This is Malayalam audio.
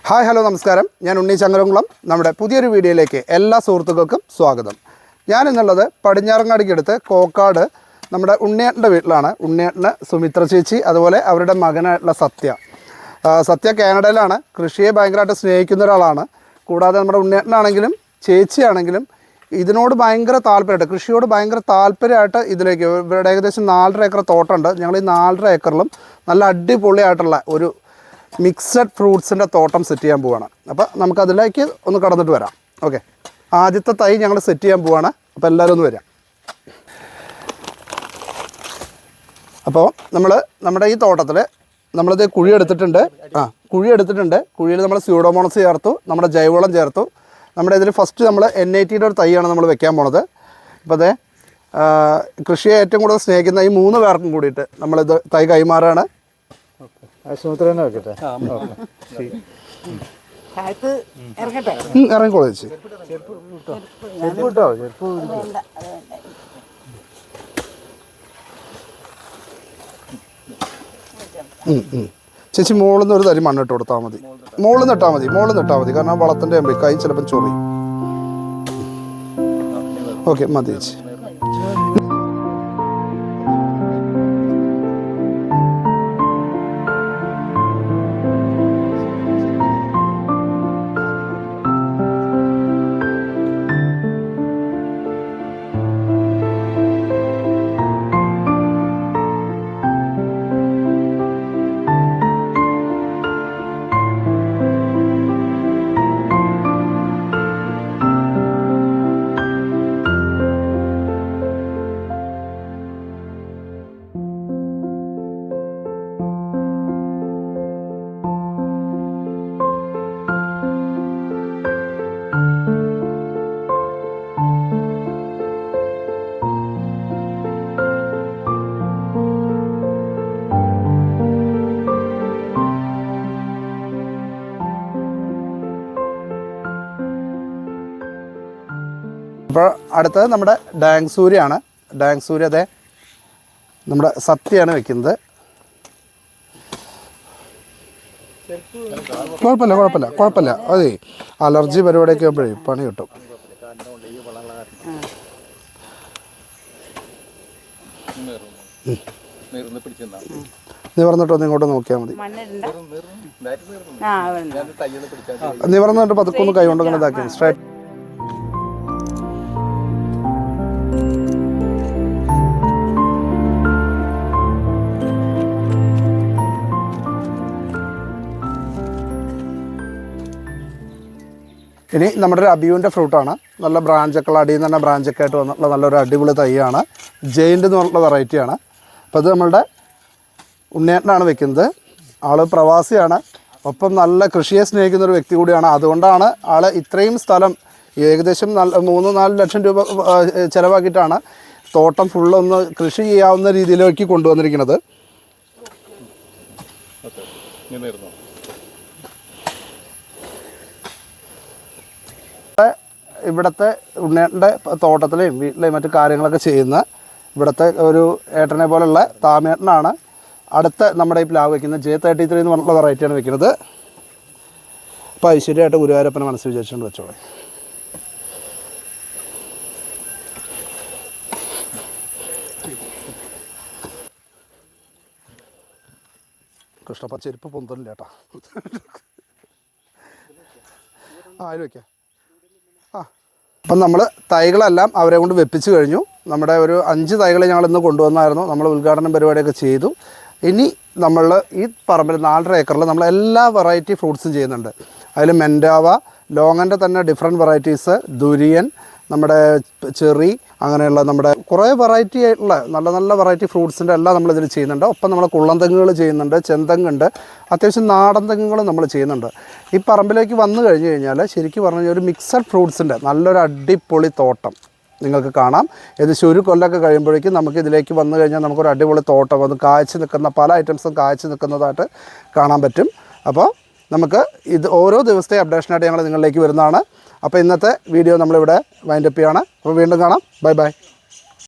ഹായ് ഹലോ നമസ്കാരം. ഞാൻ ഉണ്ണി ചങ്ങരംകുളം. നമ്മുടെ പുതിയൊരു വീഡിയോയിലേക്ക് എല്ലാ സുഹൃത്തുക്കൾക്കും സ്വാഗതം. ഞാനിന്നുള്ളത് പടിഞ്ഞാറങ്ങാടിക്കടുത്ത് കോക്കാട് നമ്മുടെ ഉണ്ണിയേട്ടൻ്റെ വീട്ടിലാണ്. ഉണ്ണിയേട്ടന് സുമിത്ര ചേച്ചി, അതുപോലെ അവരുടെ മകനായിട്ടുള്ള സത്യ കാനഡയിലാണ്. കൃഷിയെ ഭയങ്കരമായിട്ട് സ്നേഹിക്കുന്ന ഒരാളാണ്. കൂടാതെ നമ്മുടെ ഉണ്ണിയേട്ടനാണെങ്കിലും ചേച്ചിയാണെങ്കിലും ഇതിനോട് ഭയങ്കര താല്പര്യമായിട്ട്, കൃഷിയോട് ഭയങ്കര താല്പര്യമായിട്ട് ഇതിലേക്ക് ഇവരുടെ ഏകദേശം 4.5 ഏക്കർ തോട്ടമുണ്ട്. ഞങ്ങൾ ഈ 4.5 ഏക്കറിലും നല്ല അടിപൊളിയായിട്ടുള്ള ഒരു മിക്സഡ് ഫ്രൂട്ട്സിൻ്റെ തോട്ടം സെറ്റ് ചെയ്യാൻ പോവുകയാണ്. അപ്പോൾ നമുക്കതിലേക്ക് ഒന്ന് കടന്നിട്ട് വരാം. ഓക്കെ, ആദ്യത്തെ തൈ ഞങ്ങൾ സെറ്റ് ചെയ്യാൻ പോവുകയാണ്. അപ്പോൾ എല്ലാവരും ഒന്ന് വരാം. അപ്പോൾ നമ്മുടെ ഈ തോട്ടത്തിൽ നമ്മളിത് കുഴി എടുത്തിട്ടുണ്ട്. കുഴിയിൽ നമ്മൾ സ്യൂഡോമോണസ് ചേർത്തു, നമ്മുടെ ജൈവവളം ചേർത്തു. നമ്മുടെ ഇതിൽ ഫസ്റ്റ് നമ്മൾ NATയുടെ ഒരു തൈയാണ് നമ്മൾ വെക്കാൻ പോണത്. അപ്പോൾ അതെ, കൃഷിയെ ഏറ്റവും കൂടുതൽ സ്നേഹിക്കുന്ന ഈ 3 പേർക്കും കൂടിയിട്ട് നമ്മളിത് തൈ കൈമാറാണ്. ഇറങ്ങിക്കോളൂ ചേച്ചി. ചേച്ചി മുകളിൽ നിന്ന് ഒരു തരി മണ്ണിട്ട് കൊടുത്താൽ മതി. മുകളിൽ നിട്ടാൽ മതി. കാരണം ആ വളത്തിൻ്റെ കൈ ചിലപ്പം ചൊറി. ഓക്കെ, മതി ചേച്ചി. അപ്പോൾ അടുത്തത് നമ്മുടെ ഡാങ് സൂര്യയാണ്. ഡാങ് സൂര്യ അതെ നമ്മുടെ സത്യയാണ് വെക്കുന്നത്. കുഴപ്പമില്ല അതെ, അലർജി പരിപാടിയൊക്കെ ആകുമ്പോഴേ പണി കിട്ടും. നിവർന്നിട്ടൊന്ന് ഇങ്ങോട്ട് നോക്കിയാൽ മതി. നിവർന്നിട്ട് പതുക്കൊന്ന് കൈ കൊണ്ട് ഇങ്ങനെ ഇതാക്കി സ്ട്രൈറ്റ്. ഇനി നമ്മുടെ ഒരു അബിയൂൻ്റെ ഫ്രൂട്ടാണ്. നല്ല ബ്രാഞ്ചൊക്കെ അടിയിൽ നിന്ന് തന്നെ ബ്രാഞ്ചൊക്കെ ആയിട്ട് വന്നിട്ടുള്ള നല്ലൊരു അടിപൊളി തൈയാണ്. ജെയിൻ്റ് എന്ന് പറഞ്ഞിട്ടുള്ള വെറൈറ്റിയാണ്. അപ്പോൾ അത് നമ്മളുടെ ഉണ്ണിയേട്ടനാണ് വെക്കുന്നത്. ആൾ പ്രവാസിയാണ്, ഒപ്പം നല്ല കൃഷിയെ സ്നേഹിക്കുന്ന ഒരു വ്യക്തി കൂടിയാണ്. അതുകൊണ്ടാണ് ആൾ ഇത്രയും സ്ഥലം ഏകദേശം 3-4 ലക്ഷം രൂപ ചിലവാക്കിയിട്ടാണ് തോട്ടം ഫുള്ളൊന്ന് കൃഷി ചെയ്യാവുന്ന രീതിയിലേക്ക് കൊണ്ടുവന്നിരിക്കുന്നത്. ഇവിടുത്തെ ഉണ്ണിയേട്ടൻ്റെ തോട്ടത്തിലെയും വീട്ടിലെയും മറ്റു കാര്യങ്ങളൊക്കെ ചെയ്യുന്ന ഇവിടുത്തെ ഒരു ഏട്ടനെ പോലുള്ള താമേട്ടനാണ്. അടുത്ത നമ്മുടെ ഈ പ്ലാവ് വയ്ക്കുന്നത് J33 എന്ന് പറഞ്ഞിട്ടുള്ള വെറൈറ്റിയാണ് വെക്കുന്നത്. അപ്പോൾ ഐശ്വര്യമായിട്ട് ഗുരുവായൂരപ്പനെ മനസ്സിൽ വിചാരിച്ചുകൊണ്ട് വെച്ചോളൂ. കൃഷ്ണപ്പ ചെരുപ്പ് പൊന്തലില്ല കേട്ടോ. അതിൽ വയ്ക്കാം. അപ്പം നമ്മൾ തൈകളെല്ലാം അവരെ കൊണ്ട് വെപ്പിച്ച് കഴിഞ്ഞു. നമ്മുടെ ഒരു 5 തൈകൾ ഞങ്ങളിന്ന് കൊണ്ടുവന്നായിരുന്നു. നമ്മൾ ഉദ്ഘാടനം പരിപാടിയൊക്കെ ചെയ്തു. ഇനി നമ്മൾ ഈ പറമ്പിൽ 4.5 ഏക്കറിൽ നമ്മൾ എല്ലാ വെറൈറ്റി ഫ്രൂട്ട്സും ചെയ്യുന്നുണ്ട്. അതിൽ മെൻഡാവ, ലോങ്ങൻ്റെ തന്നെ ഡിഫറെൻറ്റ് വെറൈറ്റീസ്, ദുരിയൻ, നമ്മുടെ ചെറി, അങ്ങനെയുള്ള നമ്മുടെ കുറേ വെറൈറ്റി ആയിട്ടുള്ള നല്ല നല്ല വെറൈറ്റി ഫ്രൂട്ട്സിൻ്റെ എല്ലാം നമ്മളിതിൽ ചെയ്യുന്നുണ്ട്. ഒപ്പം നമ്മൾ കുള്ളൻതെങ്ങുകൾ ചെയ്യുന്നുണ്ട്, ചെന്തെങ്ങുണ്ട്, അത്യാവശ്യം നാടൻ തെങ്ങുകൾ നമ്മൾ ചെയ്യുന്നുണ്ട്. ഈ പറമ്പിലേക്ക് വന്നു കഴിഞ്ഞ് കഴിഞ്ഞാൽ ശരിക്കും പറഞ്ഞു കഴിഞ്ഞാൽ ഒരു മിക്സഡ് ഫ്രൂട്ട്സിൻ്റെ നല്ലൊരു അടിപൊളി തോട്ടം നിങ്ങൾക്ക് കാണാം. ഏകദേശം ഒരു കൊല്ലമൊക്കെ കഴിയുമ്പോഴേക്കും നമുക്ക് ഇതിലേക്ക് വന്നു കഴിഞ്ഞാൽ നമുക്കൊരു അടിപൊളി തോട്ടം, അത് കായ്ച്ച് നിൽക്കുന്ന പല ഐറ്റംസും കായ്ച്ച് നിൽക്കുന്നതായിട്ട് കാണാൻ പറ്റും. അപ്പോൾ നമുക്ക് ഇത് ഓരോ ദിവസത്തെ അപ്ഡേഷനായിട്ട് ഞങ്ങൾ നിങ്ങളിലേക്ക് വരുന്നതാണ്. അപ്പോൾ ഇന്നത്തെ വീഡിയോ നമ്മളിവിടെ വൈൻഡപ്പ് ചെയ്യുകയാണ്. അപ്പോൾ വീണ്ടും കാണാം. Bye bye.